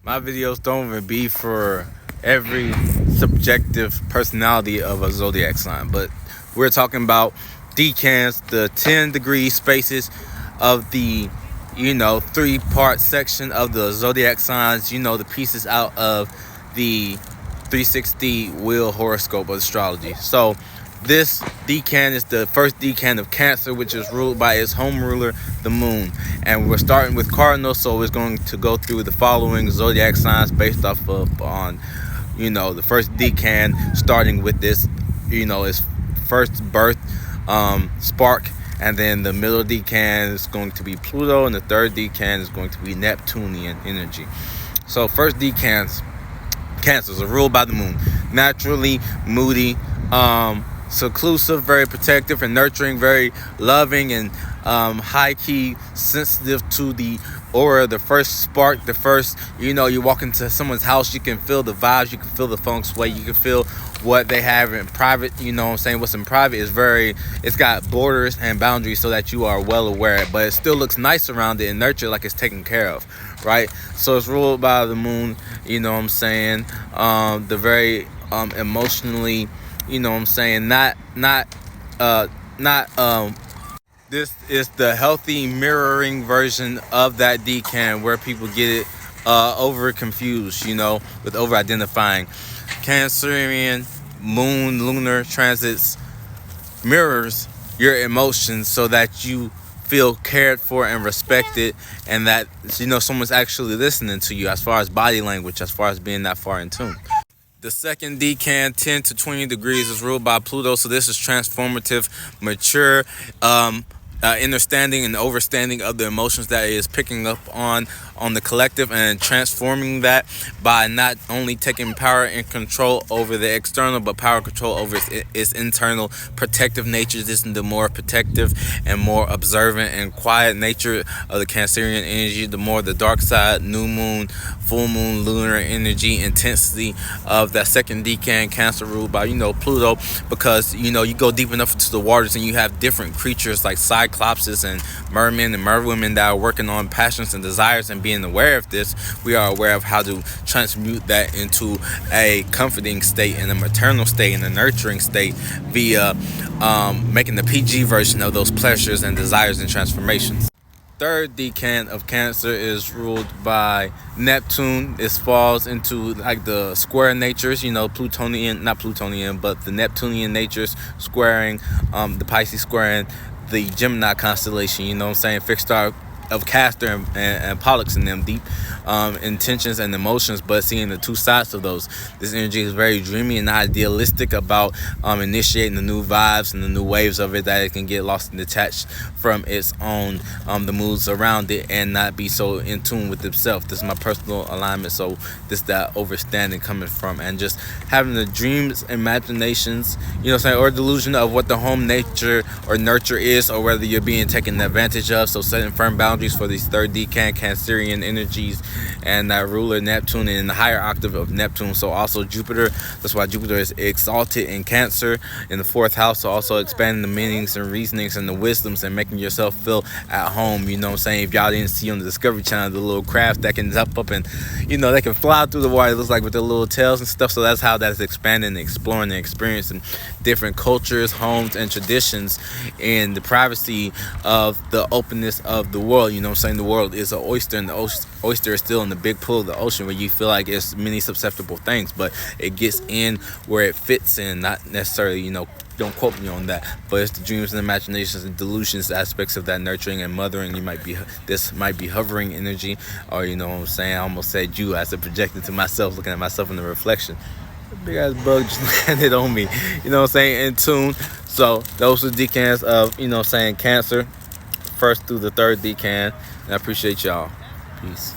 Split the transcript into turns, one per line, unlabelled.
My videos don't even be for every subjective personality of a zodiac sign, but we're talking about decans, the 10-degree spaces of the, 3-part section of the zodiac signs, the pieces out of the 360 wheel horoscope of astrology. So this decan is the first decan of Cancer, which is ruled by its home ruler, the moon. And we're starting with cardinal, so it's going to go through the following zodiac signs based off of on, the first decan, starting with this, its first birth spark. And then the middle decan is going to be Pluto, and the third decan is going to be Neptunian energy. So first decans, Cancers are ruled by the moon. Naturally moody, seclusive, very protective and nurturing, very loving and high-key sensitive to the aura, the first spark, the first, you walk into someone's house, you can feel the vibes, you can feel the feng shui, you can feel what they have in private. What's in private is it's got borders and boundaries so that you are well aware, but it still looks nice around it and nurtured, like it's taken care of, right? So it's ruled by the moon, the very emotionally, this is the healthy mirroring version of that decan where people get it over confused, with over identifying. Cancerian moon lunar transits mirrors your emotions so that you feel cared for and respected, and that someone's actually listening to you as far as body language, as far as being that far in tune. The second decan, 10 to 20 degrees, is ruled by Pluto. So this is transformative, mature, understanding and overstanding of the emotions that it is picking up on the collective, and transforming that by not only taking power and control over the external, but power control over its internal protective nature. This is the more protective and more observant and quiet nature of the Cancerian energy, the more the dark side, new moon, full moon, lunar energy, intensity of that second decan, Cancer, ruled by, Pluto, because, you go deep enough into the waters and you have different creatures like cyclopses and mermen and merwomen that are working on passions and desires, and being aware of this, we are aware of how to transmute that into a comforting state and a maternal state and a nurturing state via making the PG version of those pleasures and desires and transformations. Third decan of Cancer is ruled by Neptune. It falls into like the square natures, not Plutonian, but the Neptunian natures squaring the Pisces, squaring the Gemini constellation, fixed star of Castor and Pollux in them, deep intentions and emotions, but seeing the two sides of those. This energy is very dreamy and idealistic about initiating the new vibes and the new waves of it, that it can get lost and detached from its own the moods around it, and not be so in tune with itself. This is my personal alignment, so this that overstanding coming from, and just having the dreams, imaginations, or delusion of what the home nature or nurture is, or whether you're being taken advantage of. So setting firm boundaries for these third decan Cancerian energies, and that ruler Neptune, and in the higher octave of Neptune, so also Jupiter. That's why Jupiter is exalted in Cancer in the 4th house, so also expanding the meanings and reasonings and the wisdoms, and making yourself feel at home. If y'all didn't see on the Discovery Channel, the little craft that can jump up and they can fly through the water, it looks like, with their little tails and stuff. So that's how that's expanding and exploring and experiencing different cultures, homes, and traditions in the privacy of the openness of the world. The world is an oyster, and the oyster is still in the big pool of the ocean, where you feel like it's many susceptible things, but it gets in where it fits in, not necessarily, don't quote me on that, but it's the dreams and imaginations and delusions aspects of that nurturing and mothering. This might be hovering energy, or I almost said you as it projected to myself, looking at myself in the reflection. A big ass bug just landed on me, in tune. So those are decans of, Cancer, first through the third decan, and I appreciate y'all. Peace.